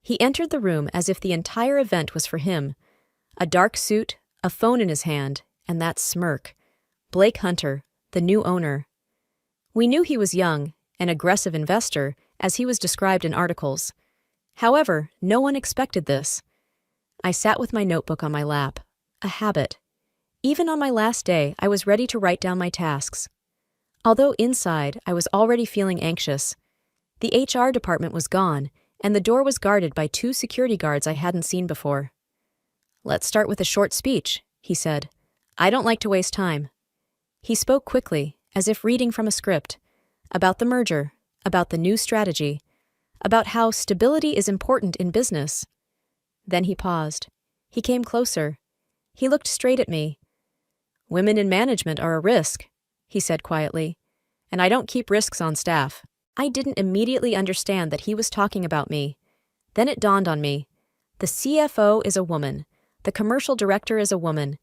He entered the room as if the entire event was for him. A dark suit, a phone in his hand, and that smirk. Blake Hunter, the new owner. We knew he was young, an aggressive investor, as he was described in articles. However, no one expected this. I sat with my notebook on my lap. A habit. Even on my last day, I was ready to write down my tasks. Although inside, I was already feeling anxious. The HR department was gone, and the door was guarded by 2 security guards I hadn't seen before. "Let's start with a short speech," he said. "I don't like to waste time." He spoke quickly, as if reading from a script, about the merger, about the new strategy, about how stability is important in business. Then he paused. He came closer. He looked straight at me. "Women in management are a risk," he said quietly, "and I don't keep risks on staff." I didn't immediately understand that he was talking about me. Then it dawned on me. The CFO is a woman. The commercial director is a woman.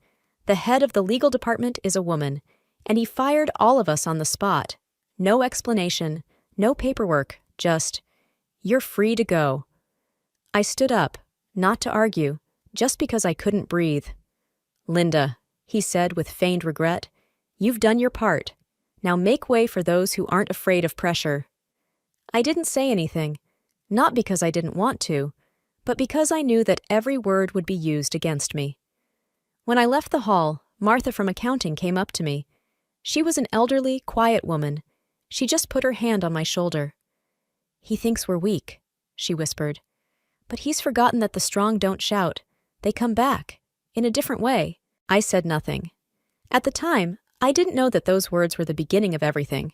The head of the legal department is a woman. And he fired all of us on the spot. No explanation, no paperwork, just, "You're free to go." I stood up, not to argue, just because I couldn't breathe. "Linda," he said with feigned regret, "you've done your part. Now make way for those who aren't afraid of pressure." I didn't say anything, not because I didn't want to, but because I knew that every word would be used against me. When I left the hall, Martha from accounting came up to me. She was an elderly, quiet woman. She just put her hand on my shoulder. "He thinks we're weak," she whispered. "But he's forgotten that the strong don't shout. They come back, in a different way." I said nothing. At the time, I didn't know that those words were the beginning of everything.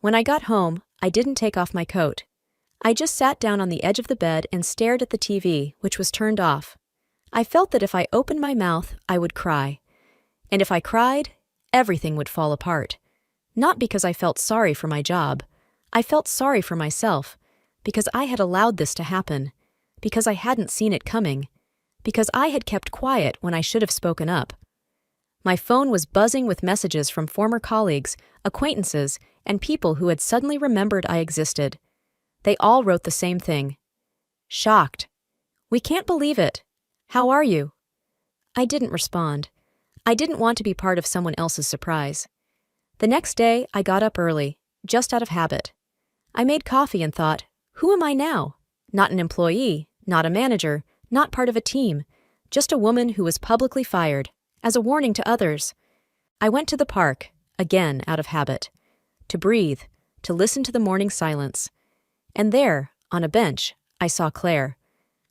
When I got home, I didn't take off my coat. I just sat down on the edge of the bed and stared at the TV, which was turned off. I felt that if I opened my mouth, I would cry. And if I cried, everything would fall apart. Not because I felt sorry for my job. I felt sorry for myself, because I had allowed this to happen, because I hadn't seen it coming, because I had kept quiet when I should have spoken up. My phone was buzzing with messages from former colleagues, acquaintances, and people who had suddenly remembered I existed. They all wrote the same thing. "Shocked. We can't believe it. How are you?" I didn't respond. I didn't want to be part of someone else's surprise. The next day, I got up early, just out of habit. I made coffee and thought, who am I now? Not an employee, not a manager, not part of a team, just a woman who was publicly fired, as a warning to others. I went to the park, again out of habit, to breathe, to listen to the morning silence. And there, on a bench, I saw Claire.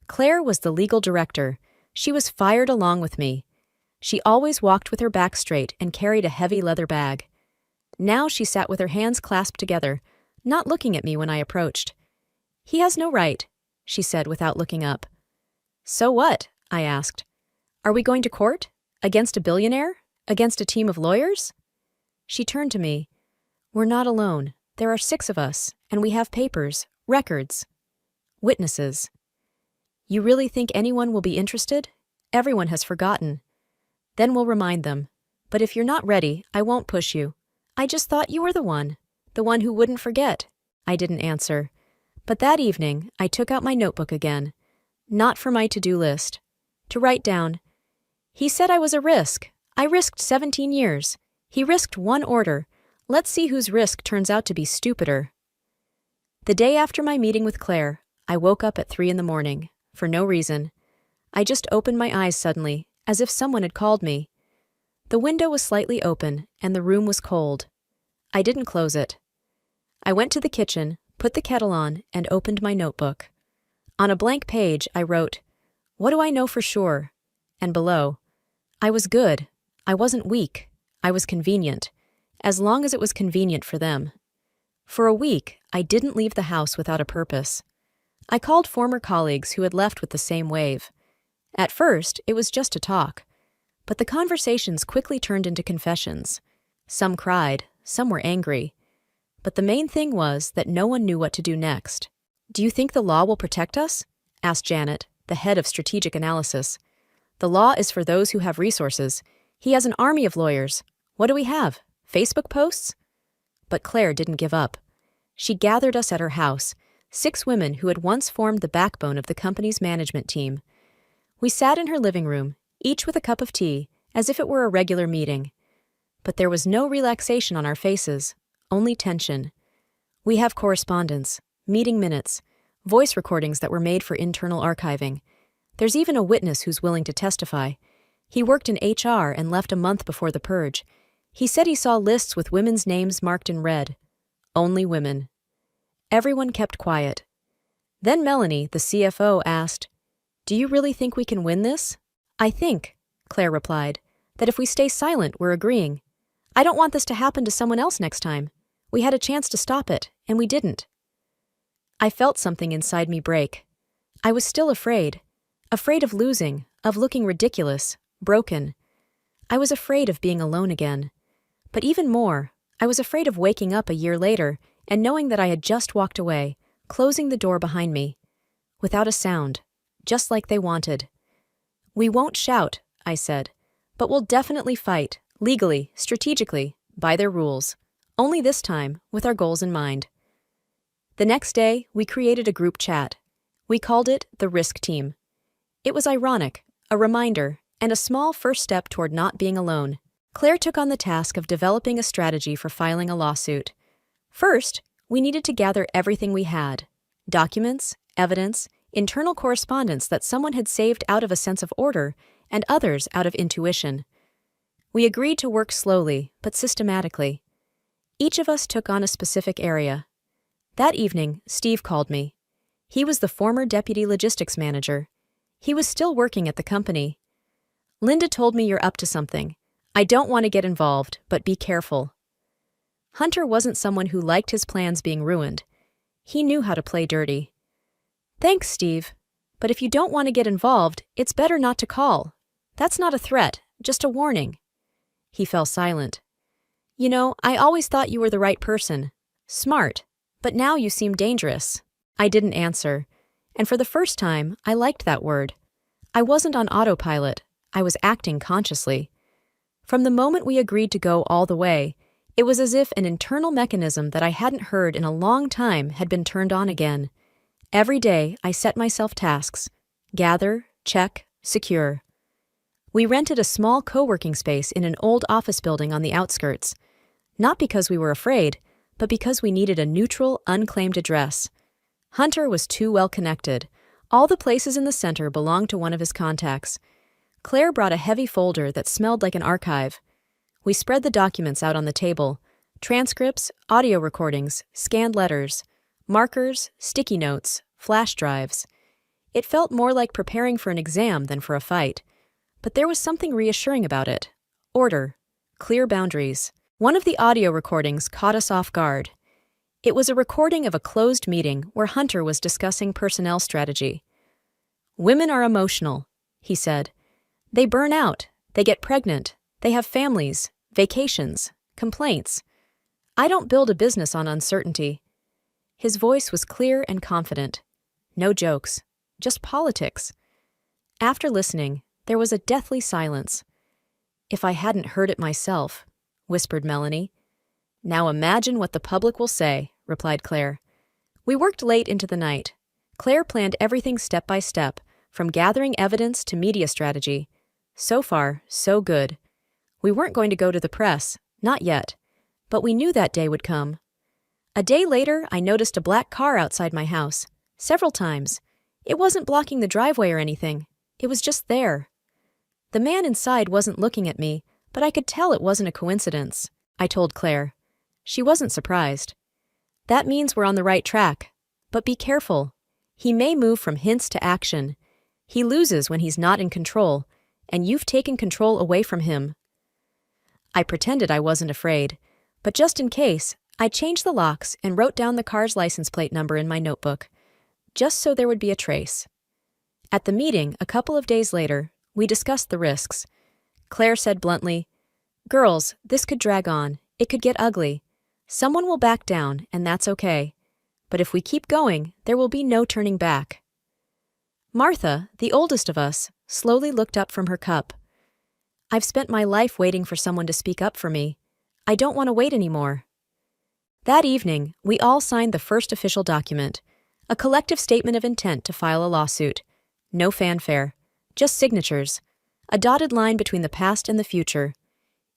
Claire was the legal director. She was fired along with me. She always walked with her back straight and carried a heavy leather bag. Now she sat with her hands clasped together, not looking at me when I approached. "He has no right," she said without looking up. "So what?" I asked. "Are we going to court? Against a billionaire? Against a team of lawyers?" She turned to me. "We're not alone. There are 6 of us, and we have papers, records, witnesses. You really think anyone will be interested? Everyone has forgotten. Then we'll remind them. But if you're not ready, I won't push you. I just thought you were the one who wouldn't forget." I didn't answer. But that evening, I took out my notebook again. Not for my to-do list. To write down, "He said I was a risk. I risked 17 years. He risked 1 order. Let's see whose risk turns out to be stupider." The day after my meeting with Claire, I woke up at 3 a.m, for no reason. I just opened my eyes suddenly, as if someone had called me. The window was slightly open, and the room was cold. I didn't close it. I went to the kitchen, put the kettle on, and opened my notebook. On a blank page, I wrote, "What do I know for sure?" And below, "I was good. I wasn't weak. I was convenient, as long as it was convenient for them." For a week, I didn't leave the house without a purpose. I called former colleagues who had left with the same wave. At first, it was just a talk, but the conversations quickly turned into confessions. Some cried, some were angry. But the main thing was that no one knew what to do next. "Do you think the law will protect us?" asked Janet, the head of strategic analysis. "The law is for those who have resources. He has an army of lawyers. What do we have? Facebook posts?" But Claire didn't give up. She gathered us at her house, 6 women who had once formed the backbone of the company's management team. We sat in her living room, each with a cup of tea, as if it were a regular meeting. But there was no relaxation on our faces, only tension. We have correspondence, meeting minutes, voice recordings that were made for internal archiving. There's even a witness who's willing to testify. He worked in HR and left a month before the purge. He said he saw lists with women's names marked in red. Only women. Everyone kept quiet. Then Melanie, the CFO, asked, "Do you really think we can win this?" "I think," Claire replied, "that if we stay silent, we're agreeing. I don't want this to happen to someone else next time. We had a chance to stop it, and we didn't." I felt something inside me break. I was still afraid. Afraid of losing, of looking ridiculous, broken. I was afraid of being alone again. But even more, I was afraid of waking up a year later and knowing that I had just walked away, closing the door behind me. Without a sound, just like they wanted. "We won't shout," I said, "but we'll definitely fight, legally, strategically, by their rules. Only this time, with our goals in mind." The next day, we created a group chat. We called it the Risk Team. It was ironic, a reminder, and a small first step toward not being alone. Claire took on the task of developing a strategy for filing a lawsuit. First, we needed to gather everything we had: documents, evidence, internal correspondence that someone had saved out of a sense of order and others out of intuition. We agreed to work slowly, but systematically. Each of us took on a specific area. That evening, Steve called me. He was the former deputy logistics manager. He was still working at the company. "Linda told me you're up to something. I don't want to get involved, but be careful." Hunter wasn't someone who liked his plans being ruined. He knew how to play dirty. "Thanks, Steve. But if you don't want to get involved, it's better not to call. That's not a threat, just a warning." He fell silent. "You know, I always thought you were the right person. Smart. But now you seem dangerous." I didn't answer. And for the first time, I liked that word. I wasn't on autopilot. I was acting consciously. From the moment we agreed to go all the way, it was as if an internal mechanism that I hadn't heard in a long time had been turned on again. Every day, I set myself tasks: gather, check, secure. We rented a small co-working space in an old office building on the outskirts. Not because we were afraid, but because we needed a neutral, unclaimed address. Hunter was too well connected. All the places in the center belonged to one of his contacts. Claire brought a heavy folder that smelled like an archive. We spread the documents out on the table: transcripts, audio recordings, scanned letters, markers, sticky notes, flash drives. It felt more like preparing for an exam than for a fight. But there was something reassuring about it. Order. Clear boundaries. One of the audio recordings caught us off guard. It was a recording of a closed meeting where Hunter was discussing personnel strategy. "Women are emotional," he said. "They burn out, they get pregnant, they have families, vacations, complaints. I don't build a business on uncertainty." His voice was clear and confident. No jokes, just politics. After listening, there was a deathly silence. "If I hadn't heard it myself," whispered Melanie. "Now imagine what the public will say," replied Claire. We worked late into the night. Claire planned everything step by step, from gathering evidence to media strategy. So far, so good. We weren't going to go to the press, not yet. But we knew that day would come. A day later, I noticed a black car outside my house, several times. It wasn't blocking the driveway or anything. It was just there. The man inside wasn't looking at me, but I could tell it wasn't a coincidence, I told Claire. She wasn't surprised. "That means we're on the right track. But be careful. He may move from hints to action. He loses when he's not in control, and you've taken control away from him." I pretended I wasn't afraid, but just in case, I changed the locks and wrote down the car's license plate number in my notebook, just so there would be a trace. At the meeting, a couple of days later, we discussed the risks. Claire said bluntly, "Girls, this could drag on. It could get ugly. Someone will back down, and that's okay. But if we keep going, there will be no turning back." Martha, the oldest of us, slowly looked up from her cup. "I've spent my life waiting for someone to speak up for me. I don't want to wait anymore." That evening, we all signed the first official document, A collective statement of intent to file a lawsuit. No fanfare. Just signatures. A dotted line between the past and the future.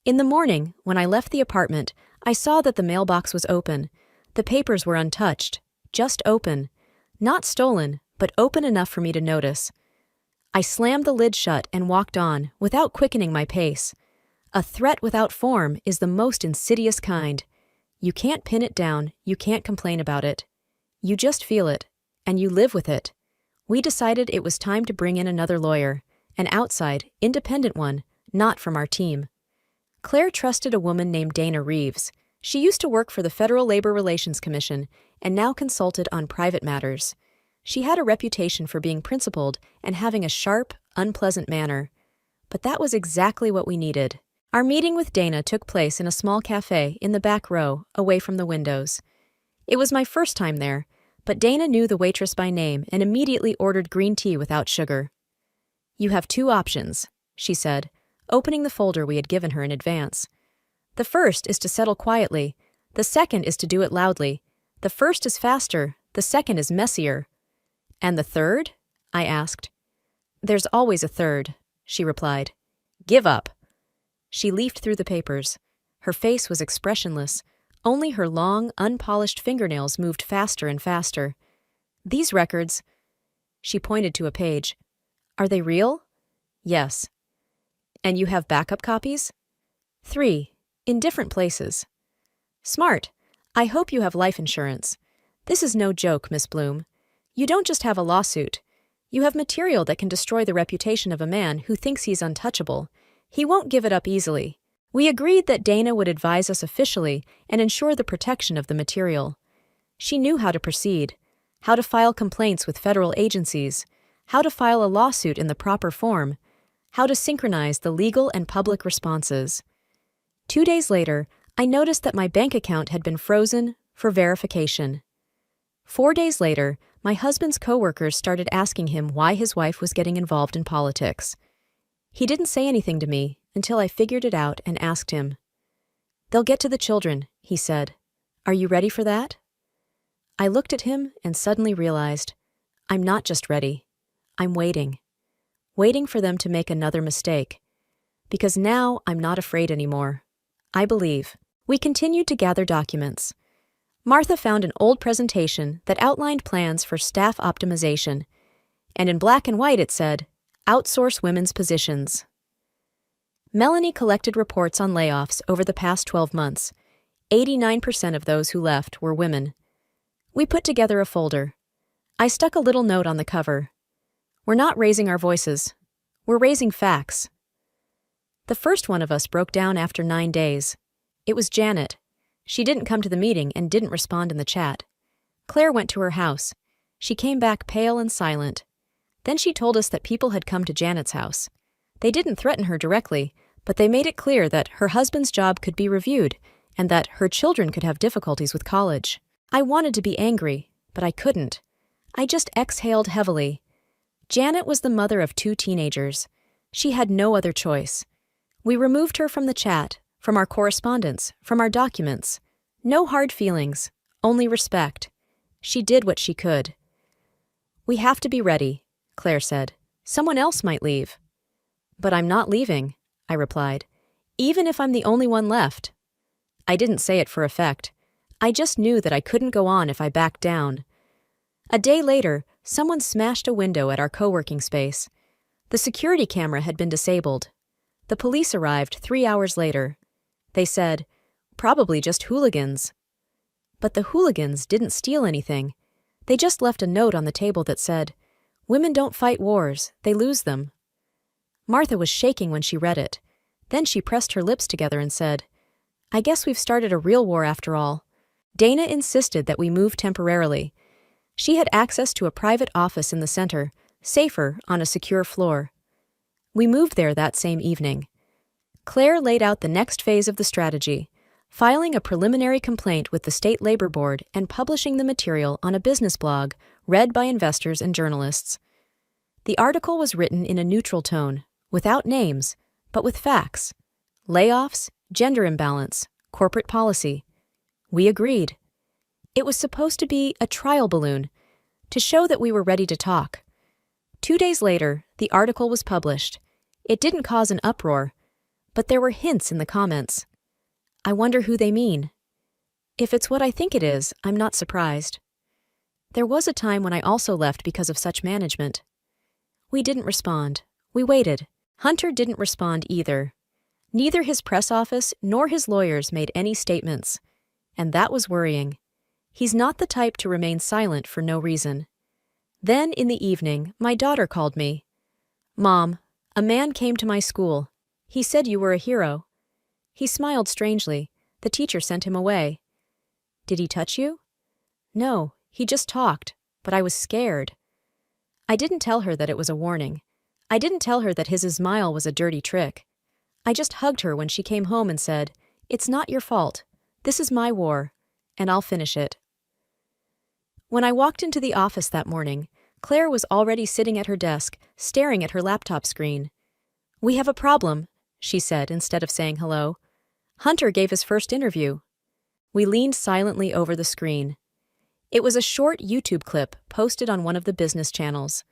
In the morning, when I left the apartment, I saw that the mailbox was open. The papers were untouched. Just open. Not stolen, but open enough for me to notice. I slammed the lid shut and walked on, without quickening my pace. A threat without form is the most insidious kind. You can't pin it down, you can't complain about it. You just feel it, and you live with it. We decided it was time to bring in another lawyer, an outside, independent one, not from our team. Claire trusted a woman named Dana Reeves. She used to work for the Federal Labor Relations Commission and now consulted on private matters. She had a reputation for being principled and having a sharp, unpleasant manner. But that was exactly what we needed. Our meeting with Dana took place in a small cafe in the back row, away from the windows. It was my first time there, but Dana knew the waitress by name and immediately ordered green tea without sugar. "You have two options," she said, opening the folder we had given her in advance. "The first is to settle quietly. The second is to do it loudly. The first is faster, the second is messier." "And the third?" I asked. "There's always a third," she replied. "Give up." She leafed through the papers. Her face was expressionless. Only her long, unpolished fingernails moved faster and faster. "These records," she pointed to a page. "Are they real?" "Yes." "And you have backup copies?" "3, in different places." "Smart. I hope you have life insurance. This is no joke, Miss Bloom. You don't just have a lawsuit. You have material that can destroy the reputation of a man who thinks he's untouchable. He won't give it up easily." We agreed that Dana would advise us officially and ensure the protection of the material. She knew how to proceed, how to file complaints with federal agencies, how to file a lawsuit in the proper form, how to synchronize the legal and public responses. 2 days later, I noticed that my bank account had been frozen for verification. 4 days later, my husband's coworkers started asking him why his wife was getting involved in politics. He didn't say anything to me until I figured it out and asked him. "They'll get to the children," he said. "Are you ready for that?" I looked at him and suddenly realized, I'm not just ready. I'm waiting. Waiting for them to make another mistake. Because now I'm not afraid anymore. I believe. We continued to gather documents. Martha found an old presentation that outlined plans for staff optimization, and in black and white it said, "Outsource women's positions." Melanie collected reports on layoffs over the past 12 months. 89% of those who left were women. We put together a folder. I stuck a little note on the cover. "We're not raising our voices. We're raising facts." The first one of us broke down after 9 days. It was Janet. She didn't come to the meeting and didn't respond in the chat. Claire went to her house. She came back pale and silent. Then she told us that people had come to Janet's house. They didn't threaten her directly, but they made it clear that her husband's job could be reviewed and that her children could have difficulties with college. I wanted to be angry, but I couldn't. I just exhaled heavily. Janet was the mother of 2 teenagers. She had no other choice. We removed her from the chat, from our correspondence, from our documents. No hard feelings, only respect. She did what she could. "We have to be ready," Claire said. "Someone else might leave." "But I'm not leaving," I replied, "even if I'm the only one left." I didn't say it for effect. I just knew that I couldn't go on if I backed down. A day later, someone smashed a window at our co-working space. The security camera had been disabled. The police arrived 3 hours later. They said, "Probably just hooligans." But the hooligans didn't steal anything. They just left a note on the table that said, "Women don't fight wars, they lose them." Martha was shaking when she read it. Then she pressed her lips together and said, "I guess we've started a real war after all." Dana insisted that we move temporarily. She had access to a private office in the center, safer on a secure floor. We moved there that same evening. Claire laid out the next phase of the strategy, filing a preliminary complaint with the State Labor Board and publishing the material on a business blog read by investors and journalists. The article was written in a neutral tone, without names, but with facts. Layoffs, gender imbalance, corporate policy. We agreed. It was supposed to be a trial balloon. to show that we were ready to talk. 2 days later, the article was published. It didn't cause an uproar, but there were hints in the comments. I wonder who they mean. If it's what I think it is, I'm not surprised. There was a time when I also left because of such management. We didn't respond. We waited. Hunter didn't respond either. Neither his press office nor his lawyers made any statements, and that was worrying. He's not the type to remain silent for no reason. Then, in the evening, my daughter called me. "Mom, a man came to my school. He said you were a hero." He smiled strangely. The teacher sent him away. "Did he touch you?" "No, he just talked, but I was scared." I didn't tell her that it was a warning. I didn't tell her that his smile was a dirty trick. I just hugged her when she came home and said, "It's not your fault. This is my war, and I'll finish it." When I walked into the office that morning, Claire was already sitting at her desk, staring at her laptop screen. "We have a problem," she said instead of saying hello. "Hunter gave his first interview." We leaned silently over the screen. It was a short YouTube clip posted on one of the business channels.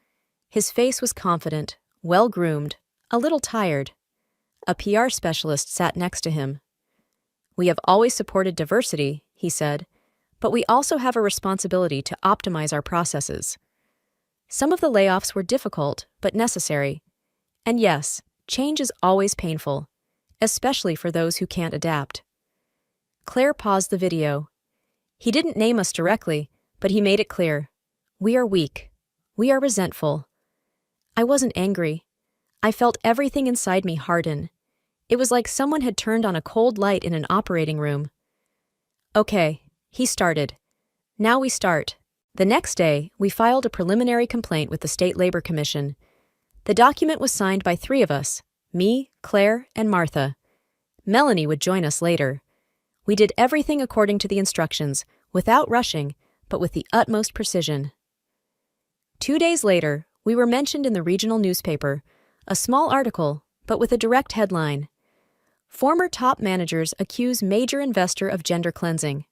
His face was confident, well-groomed, a little tired. A PR specialist sat next to him. "We have always supported diversity," he said, "but we also have a responsibility to optimize our processes." Some of the layoffs were difficult, but necessary. And yes, change is always painful, especially for those who can't adapt. Claire paused the video. "He didn't name us directly, but he made it clear. We are weak. We are resentful." I wasn't angry. I felt everything inside me harden. It was like someone had turned on a cold light in an operating room. "Okay," he started. "Now we start." The next day, we filed a preliminary complaint with the State Labor Commission. The document was signed by 3 of us, me, Claire, and Martha. Melanie would join us later. We did everything according to the instructions, without rushing, but with the utmost precision. 2 days later, we were mentioned in the regional newspaper, a small article, but with a direct headline. "Former top managers accuse major investor of gender cleansing."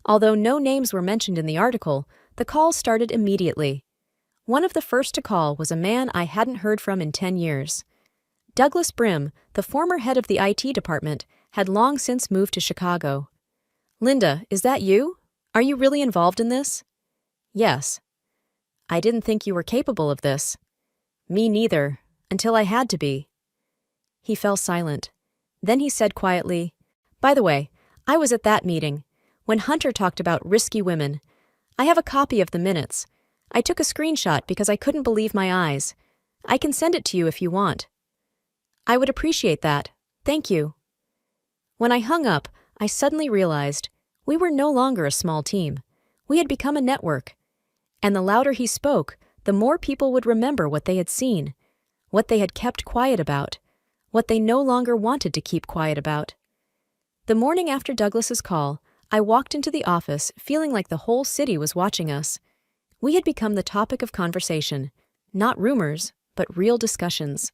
Although no names were mentioned in the article, the calls started immediately. One of the first to call was a man I hadn't heard from in 10 years. Douglas Brim, the former head of the IT department, had long since moved to Chicago. "Linda, is that you? Are you really involved in this?" "Yes." "I didn't think you were capable of this." "Me neither, until I had to be." He fell silent. Then he said quietly, "By the way, I was at that meeting, when Hunter talked about risky women. I have a copy of the minutes. I took a screenshot because I couldn't believe my eyes. I can send it to you if you want." "I would appreciate that. Thank you." When I hung up, I suddenly realized we were no longer a small team. We had become a network. And the louder he spoke, the more people would remember what they had seen, what they had kept quiet about, what they no longer wanted to keep quiet about. The morning after Douglas's call, I walked into the office feeling like the whole city was watching us. We had become the topic of conversation, not rumors, but real discussions.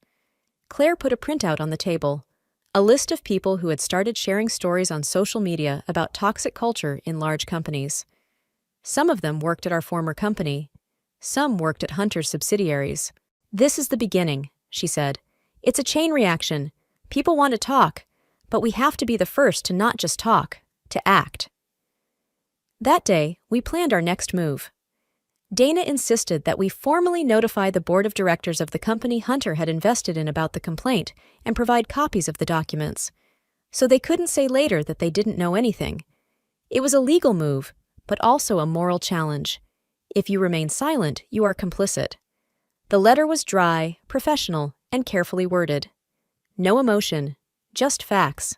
Claire put a printout on the table, a list of people who had started sharing stories on social media about toxic culture in large companies. Some of them worked at our former company. Some worked at Hunter's subsidiaries. "This is the beginning," she said. "It's a chain reaction. People want to talk, but we have to be the first to not just talk, to act." That day, we planned our next move. Dana insisted that we formally notify the board of directors of the company Hunter had invested in about the complaint and provide copies of the documents, so they couldn't say later that they didn't know anything. It was a legal move, but also a moral challenge. If you remain silent, you are complicit. The letter was dry, professional, and carefully worded. No emotion, just facts.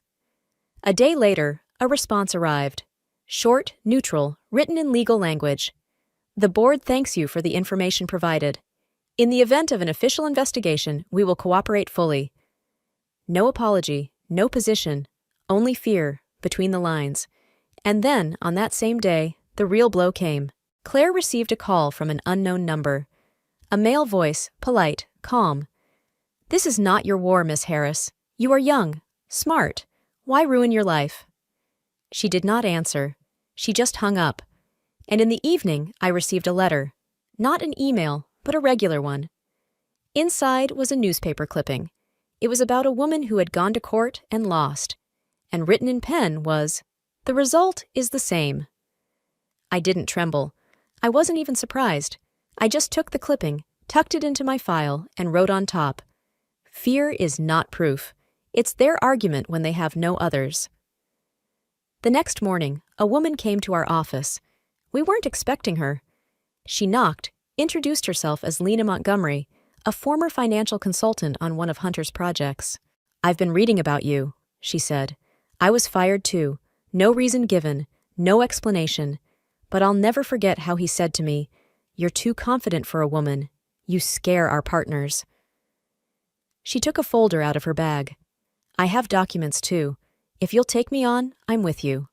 A day later, a response arrived. Short, neutral, written in legal language. "The board thanks you for the information provided. In the event of an official investigation, we will cooperate fully." No apology, no position, only fear, between the lines. And then, on that same day, the real blow came. Claire received a call from an unknown number. A male voice, polite, calm. "This is not your war, Miss Harris. You are young, smart. Why ruin your life?" She did not answer. She just hung up. And in the evening, I received a letter. Not an email, but a regular one. Inside was a newspaper clipping. It was about a woman who had gone to court and lost, and written in pen was, "The result is the same." I didn't tremble. I wasn't even surprised. I just took the clipping, tucked it into my file, and wrote on top, "Fear is not proof. It's their argument when they have no others." The next morning, a woman came to our office. We weren't expecting her. She knocked, introduced herself as Lena Montgomery, a former financial consultant on one of Hunter's projects. "I've been reading about you," she said. "I was fired too. No reason given, no explanation. But I'll never forget how he said to me, 'You're too confident for a woman. You scare our partners.'" She took a folder out of her bag. "I have documents too. If you'll take me on, I'm with you."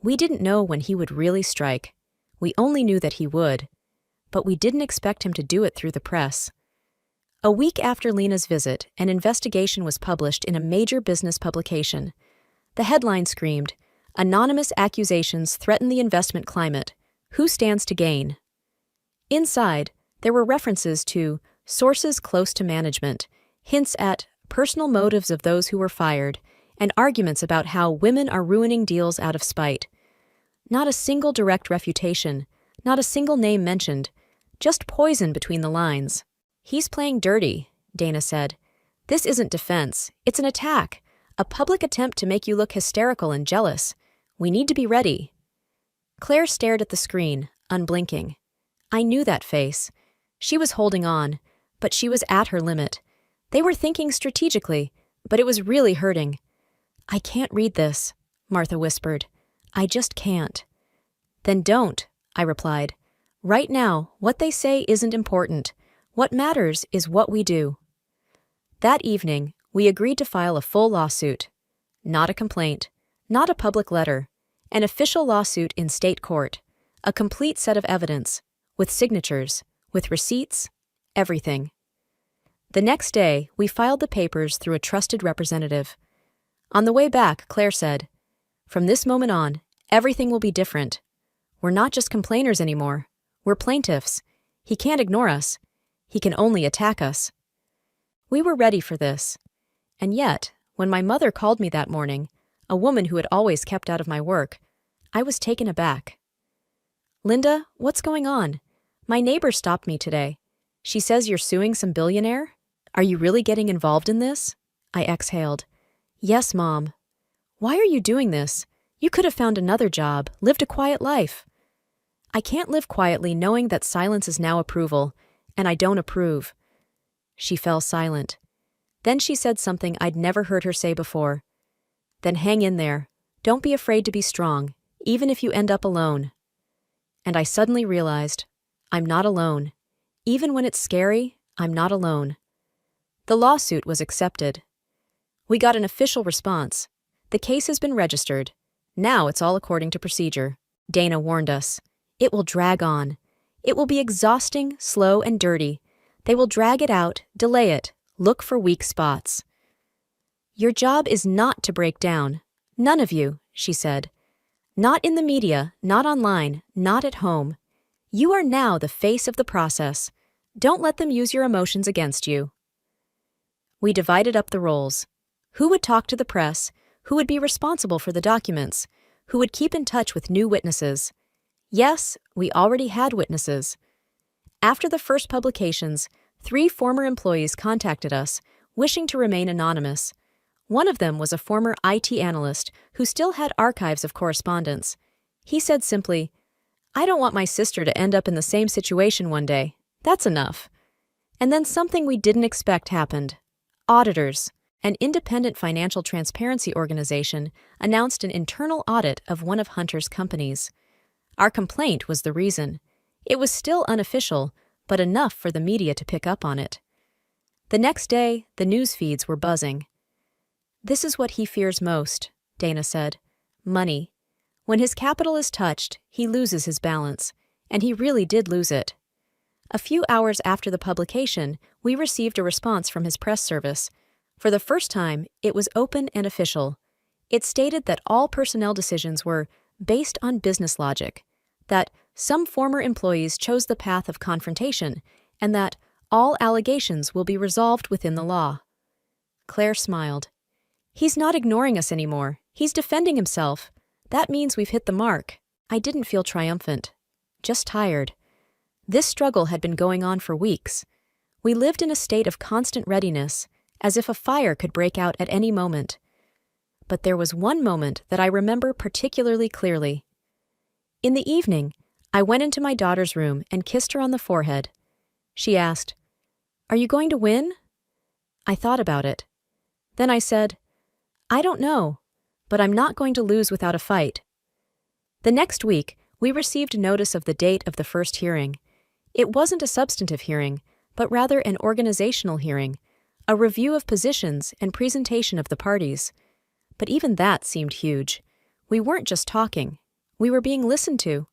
We didn't know when he would really strike. We only knew that he would. But we didn't expect him to do it through the press. A week after Lena's visit, an investigation was published in a major business publication. The headline screamed, "Anonymous accusations threaten the investment climate. Who stands to gain?" Inside, there were references to sources close to management, hints at personal motives of those who were fired, and arguments about how women are ruining deals out of spite. Not a single direct refutation, not a single name mentioned, just poison between the lines. "He's playing dirty," Dana said. "This isn't defense, it's an attack, a public attempt to make you look hysterical and jealous. We need to be ready." Claire stared at the screen, unblinking. I knew that face. She was holding on, but she was at her limit. They were thinking strategically, but it was really hurting. "I can't read this," Martha whispered. "I just can't." "Then don't," I replied. "Right now, what they say isn't important. What matters is what we do." That evening, we agreed to file a full lawsuit. Not a complaint, not a public letter, an official lawsuit in state court, a complete set of evidence, with signatures, with receipts, everything. The next day, we filed the papers through a trusted representative. On the way back, Claire said, "From this moment on, everything will be different. We're not just complainers anymore. We're plaintiffs. He can't ignore us. He can only attack us." We were ready for this. And yet, when my mother called me that morning, a woman who had always kept out of my work, I was taken aback. "Linda, what's going on? My neighbor stopped me today. She says you're suing some billionaire? Are you really getting involved in this?" I exhaled. "Yes, Mom." "Why are you doing this? You could have found another job, lived a quiet life." "I can't live quietly knowing that silence is now approval, and I don't approve." She fell silent. Then she said something I'd never heard her say before. "Then hang in there. Don't be afraid to be strong, even if you end up alone." And I suddenly realized, I'm not alone. Even when it's scary, I'm not alone. The lawsuit was accepted. We got an official response. "The case has been registered. Now it's all according to procedure." Dana warned us. "It will drag on. It will be exhausting, slow, and dirty. They will drag it out, delay it, look for weak spots." "Your job is not to break down. None of you," she said. "Not in the media, not online, not at home. You are now the face of the process. Don't let them use your emotions against you." We divided up the roles. Who would talk to the press? Who would be responsible for the documents? Who would keep in touch with new witnesses? Yes, we already had witnesses. After the first publications, 3 former employees contacted us, wishing to remain anonymous. One of them was a former IT analyst who still had archives of correspondence. He said simply, "I don't want my sister to end up in the same situation one day. That's enough." And then something we didn't expect happened. Auditors, an independent financial transparency organization, announced an internal audit of one of Hunter's companies. Our complaint was the reason. It was still unofficial, but enough for the media to pick up on it. The next day, the news feeds were buzzing. "This is what he fears most," Dana said. "Money. When his capital is touched, he loses his balance, and he really did lose it." A few hours after the publication, we received a response from his press service. For the first time, it was open and official. It stated that all personnel decisions were based on business logic, that some former employees chose the path of confrontation, and that all allegations will be resolved within the law. Claire smiled. He's not ignoring us anymore. He's defending himself. That means we've hit the mark. I didn't feel triumphant. Just tired. This struggle had been going on for weeks. We lived in a state of constant readiness, as if a fire could break out at any moment. But there was one moment that I remember particularly clearly. In the evening, I went into my daughter's room and kissed her on the forehead. She asked, "Are you going to win?" I thought about it. Then I said, "I don't know, but I'm not going to lose without a fight." The next week, we received notice of the date of the first hearing. It wasn't a substantive hearing, but rather an organizational hearing, a review of positions and presentation of the parties. But even that seemed huge. We weren't just talking. We were being listened to.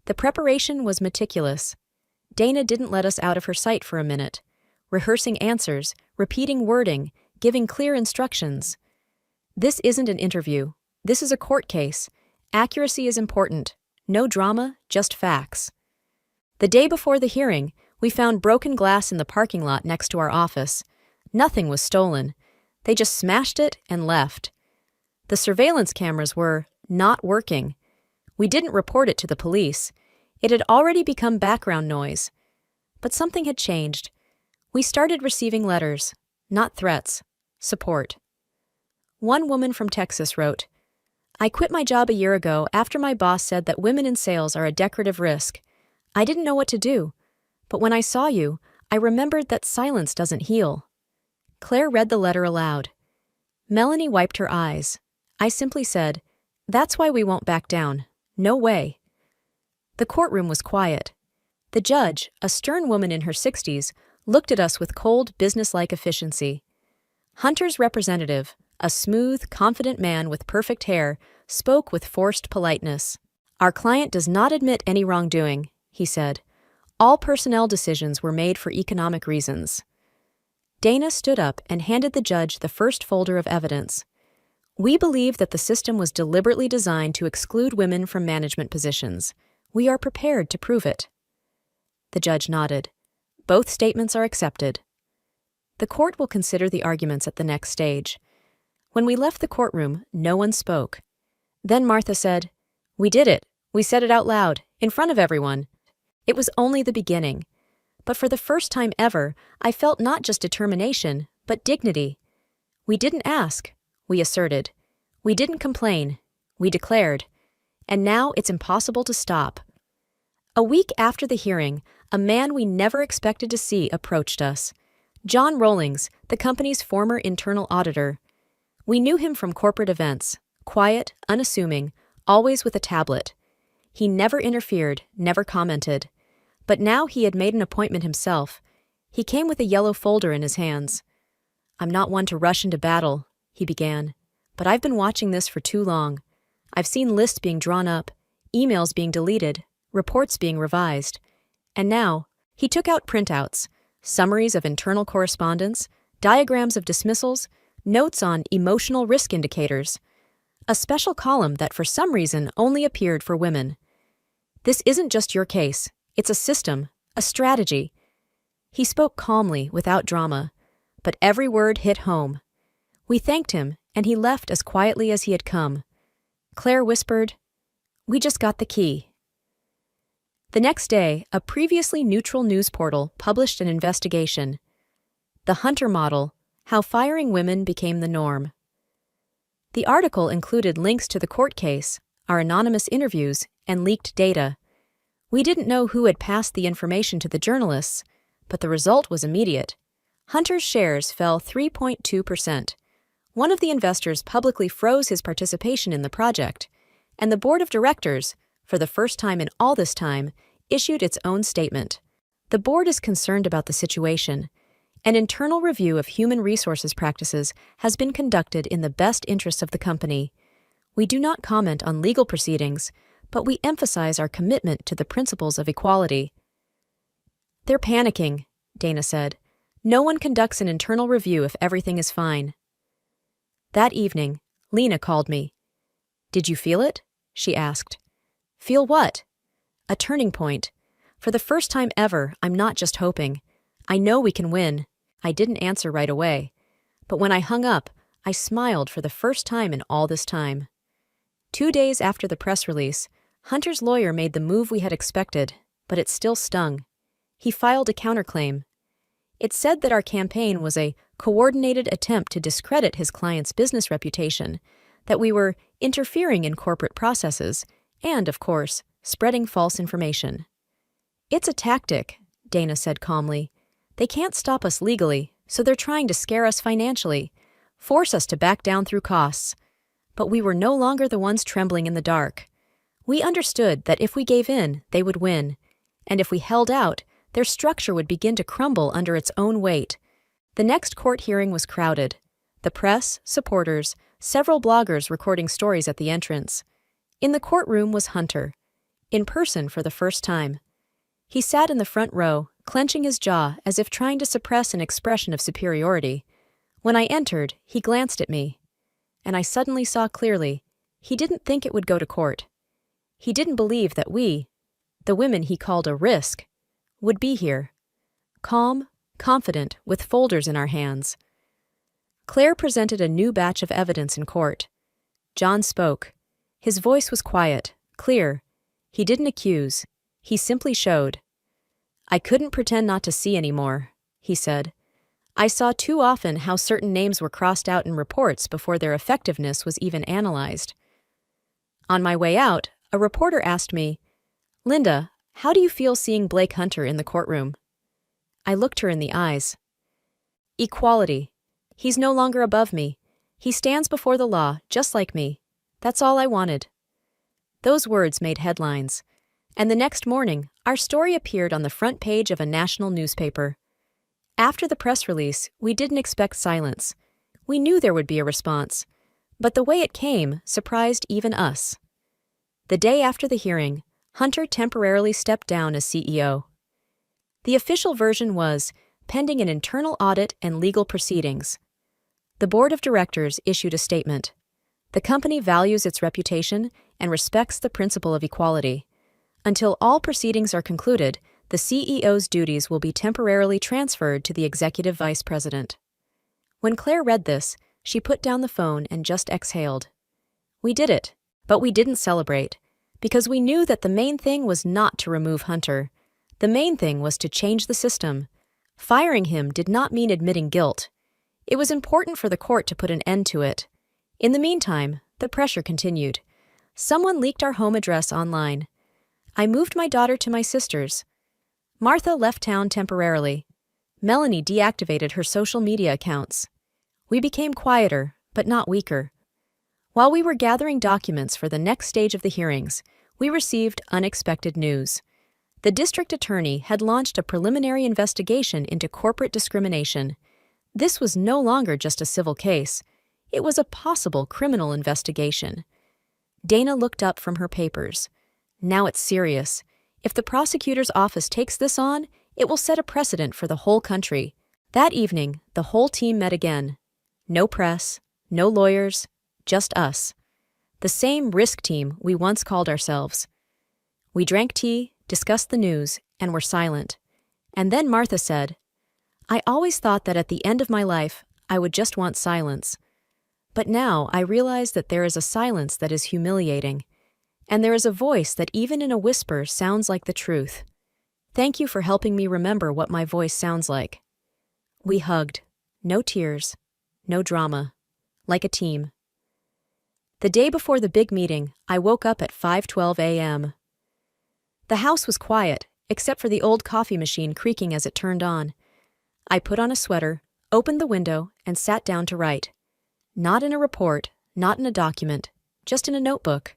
The preparation was meticulous. Dana didn't let us out of her sight for a minute, rehearsing answers, repeating wording, giving clear instructions. This isn't an interview. This is a court case. Accuracy is important. No drama, just facts. The day before the hearing, we found broken glass in the parking lot next to our office. Nothing was stolen. They just smashed it and left. The surveillance cameras were not working. We didn't report it to the police. It had already become background noise. But something had changed. We started receiving letters, not threats, support. One woman from Texas wrote, "I quit my job a year ago after my boss said that women in sales are a decorative risk. I didn't know what to do. But when I saw you, I remembered that silence doesn't heal." Claire read the letter aloud. Melanie wiped her eyes. I simply said, "That's why we won't back down. No way." The courtroom was quiet. The judge, a stern woman in her 60s, looked at us with cold, businesslike efficiency. Hunter's representative, a smooth, confident man with perfect hair, spoke with forced politeness. "Our client does not admit any wrongdoing," he said. "All personnel decisions were made for economic reasons." Dana stood up and handed the judge the first folder of evidence. "We believe that the system was deliberately designed to exclude women from management positions. We are prepared to prove it." The judge nodded. "Both statements are accepted." The court will consider the arguments at the next stage. When we left the courtroom, no one spoke. Then Martha said, "We did it. We said it out loud, in front of everyone." It was only the beginning. But for the first time ever, I felt not just determination, but dignity. We didn't ask. We asserted. We didn't complain. We declared. And now it's impossible to stop. A week after the hearing, a man we never expected to see approached us. John Rollings, the company's former internal auditor. We knew him from corporate events, quiet, unassuming, always with a tablet. He never interfered, never commented. But now he had made an appointment himself. He came with a yellow folder in his hands. "I'm not one to rush into battle," he began, "but I've been watching this for too long. I've seen lists being drawn up, emails being deleted, reports being revised. And now, he took out printouts, summaries of internal correspondence, diagrams of dismissals, notes on emotional risk indicators, a special column that for some reason only appeared for women. This isn't just your case. It's a system, a strategy." He spoke calmly, without drama, but every word hit home. We thanked him, and he left as quietly as he had come. Claire whispered, "We just got the key." The next day, a previously neutral news portal published an investigation. The Hunter Model: How Firing Women Became the Norm. The article included links to the court case, our anonymous interviews, and leaked data. We didn't know who had passed the information to the journalists, but the result was immediate. Hunter's shares fell 3.2%. One of the investors publicly froze his participation in the project, and the board of directors, for the first time in all this time, issued its own statement. The board is concerned about the situation. An internal review of human resources practices has been conducted in the best interests of the company. We do not comment on legal proceedings, but we emphasize our commitment to the principles of equality. "They're panicking," Dana said. "No one conducts an internal review if everything is fine." That evening, Lena called me. "Did you feel it?" she asked. "Feel what?" a turning point. For the first time ever, I'm not just hoping. I know we can win. I didn't answer right away. But when I hung up, I smiled for the first time in all this time. 2 days after the press release, Hunter's lawyer made the move we had expected, but it still stung. He filed a counterclaim. It said that our campaign was a coordinated attempt to discredit his client's business reputation, that we were interfering in corporate processes, and, of course, spreading false information. It's a tactic, Dana said calmly. They can't stop us legally, so they're trying to scare us financially, force us to back down through costs. But we were no longer the ones trembling in the dark. We understood that if we gave in, they would win, and if we held out, their structure would begin to crumble under its own weight. The next court hearing was crowded. The press, supporters, several bloggers recording stories at the entrance. In the courtroom was Hunter, in person for the first time. He sat in the front row, clenching his jaw as if trying to suppress an expression of superiority. When I entered, he glanced at me, and I suddenly saw clearly, he didn't think it would go to court. He didn't believe that we, the women he called a risk, would be here. Calm, confident, with folders in our hands. Claire presented a new batch of evidence in court. John spoke. His voice was quiet, clear. He didn't accuse. He simply showed. I couldn't pretend not to see anymore, he said. I saw too often how certain names were crossed out in reports before their effectiveness was even analyzed. On my way out, a reporter asked me, Linda, how do you feel seeing Blake Hunter in the courtroom? I looked her in the eyes. Equality. He's no longer above me. He stands before the law, just like me. That's all I wanted. Those words made headlines. And the next morning, our story appeared on the front page of a national newspaper. After the press release, we didn't expect silence. We knew there would be a response. But the way it came surprised even us. The day after the hearing, Hunter temporarily stepped down as CEO. The official version was, pending an internal audit and legal proceedings. The board of directors issued a statement. The company values its reputation and respects the principle of equality. Until all proceedings are concluded, the CEO's duties will be temporarily transferred to the executive vice president. When Claire read this, she put down the phone and just exhaled. We did it, but we didn't celebrate, because we knew that the main thing was not to remove Hunter. The main thing was to change the system. Firing him did not mean admitting guilt. It was important for the court to put an end to it. In the meantime, the pressure continued. Someone leaked our home address online. I moved my daughter to my sister's. Martha left town temporarily. Melanie deactivated her social media accounts. We became quieter, but not weaker. While we were gathering documents for the next stage of the hearings, we received unexpected news. The district attorney had launched a preliminary investigation into corporate discrimination. This was no longer just a civil case. It was a possible criminal investigation. Dana looked up from her papers. Now it's serious. If the prosecutor's office takes this on, it will set a precedent for the whole country. That evening, the whole team met again. No press, no lawyers, just us. The same risk team we once called ourselves. We drank tea, discussed the news, and were silent. And then Martha said, I always thought that at the end of my life, I would just want silence. But now I realize that there is a silence that is humiliating. And there is a voice that even in a whisper sounds like the truth. Thank you for helping me remember what my voice sounds like. We hugged. No tears. No drama. Like a team. The day before the big meeting, I woke up at 5:12 a.m. The house was quiet, except for the old coffee machine creaking as it turned on. I put on a sweater, opened the window, and sat down to write. Not in a report, not in a document, just in a notebook.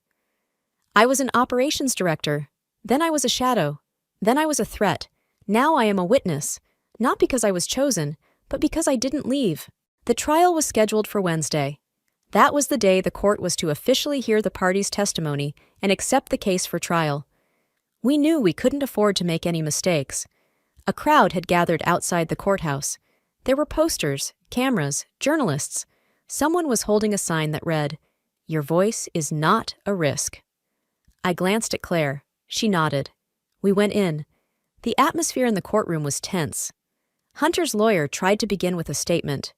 I was an operations director, then I was a shadow, then I was a threat, now I am a witness, not because I was chosen, but because I didn't leave. The trial was scheduled for Wednesday. That was the day the court was to officially hear the parties' testimony and accept the case for trial. We knew we couldn't afford to make any mistakes. A crowd had gathered outside the courthouse. There were posters, cameras, journalists. Someone was holding a sign that read, "Your voice is not a risk." I glanced at Claire. She nodded. We went in. The atmosphere in the courtroom was tense. Hunter's lawyer tried to begin with a statement.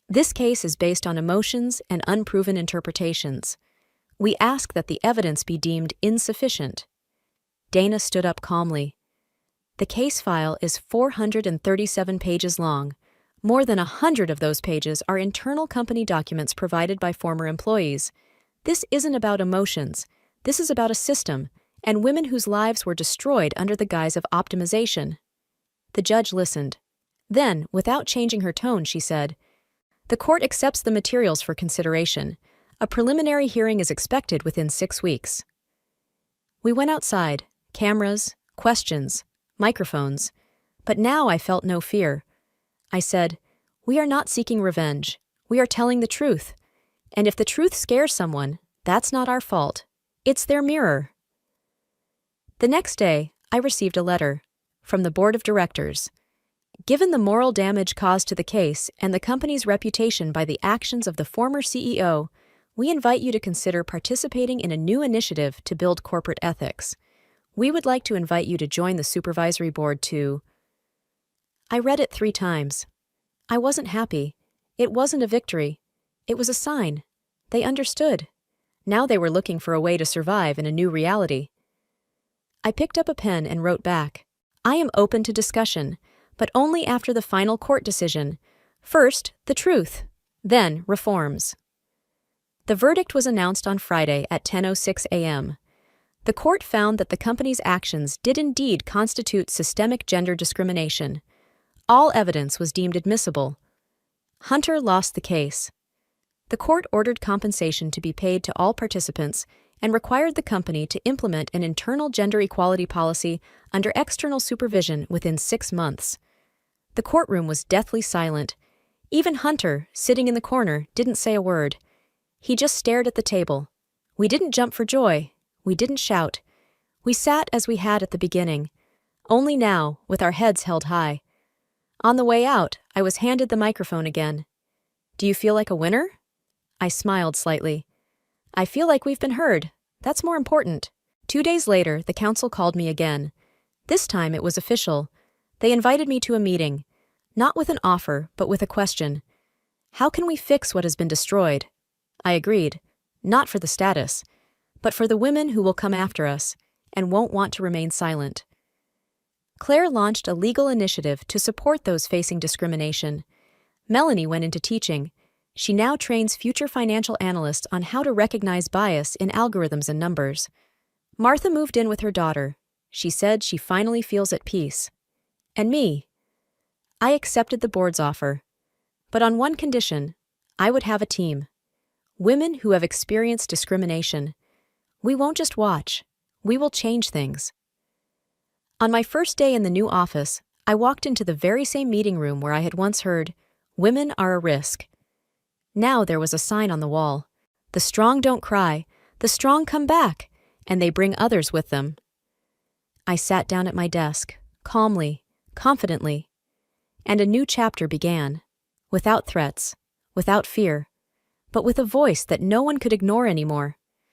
This case is based on emotions and unproven interpretations. We ask that the evidence be deemed insufficient. Dana stood up calmly. The case file is 437 pages long. More than 100 of those pages are internal company documents provided by former employees. This isn't about emotions. This is about a system, and women whose lives were destroyed under the guise of optimization. The judge listened. Then, without changing her tone, she said, "The court accepts the materials for consideration. A preliminary hearing is expected within 6 weeks." We went outside. Cameras, questions, microphones. But now I felt no fear. I said, "We are not seeking revenge. We are telling the truth. And if the truth scares someone, that's not our fault. It's their mirror." The next day, I received a letter from the board of directors. Given the moral damage caused to the case and the company's reputation by the actions of the former CEO, we invite you to consider participating in a new initiative to build corporate ethics. We would like to invite you to join the supervisory board to... I read it 3 times. I wasn't happy. It wasn't a victory. It was a sign. They understood. Now they were looking for a way to survive in a new reality. I picked up a pen and wrote back, "I am open to discussion, but only after the final court decision. First, the truth. Then, reforms." The verdict was announced on Friday at 10:06 a.m. The court found that the company's actions did indeed constitute systemic gender discrimination. All evidence was deemed admissible. Hunter lost the case. The court ordered compensation to be paid to all participants and required the company to implement an internal gender equality policy under external supervision within 6 months. The courtroom was deathly silent. Even Hunter, sitting in the corner, didn't say a word. He just stared at the table. We didn't jump for joy. We didn't shout. We sat as we had at the beginning, only now with our heads held high. On the way out, I was handed the microphone again. "Do you feel like a winner?" I smiled slightly. "I feel like we've been heard. That's more important." 2 days later, the council called me again. This time it was official. They invited me to a meeting, not with an offer, but with a question. How can we fix what has been destroyed? I agreed, not for the status, but for the women who will come after us and won't want to remain silent. Claire launched a legal initiative to support those facing discrimination. Melanie went into teaching. She now trains future financial analysts on how to recognize bias in algorithms and numbers. Martha moved in with her daughter. She said she finally feels at peace. And me. I accepted the board's offer. But on one condition, I would have a team. Women who have experienced discrimination. We won't just watch. We will change things. On my first day in the new office, I walked into the very same meeting room where I had once heard, "Women are a risk." Now there was a sign on the wall. "The strong don't cry, the strong come back, and they bring others with them." I sat down at my desk, calmly, confidently, and a new chapter began, without threats, without fear, but with a voice that no one could ignore anymore.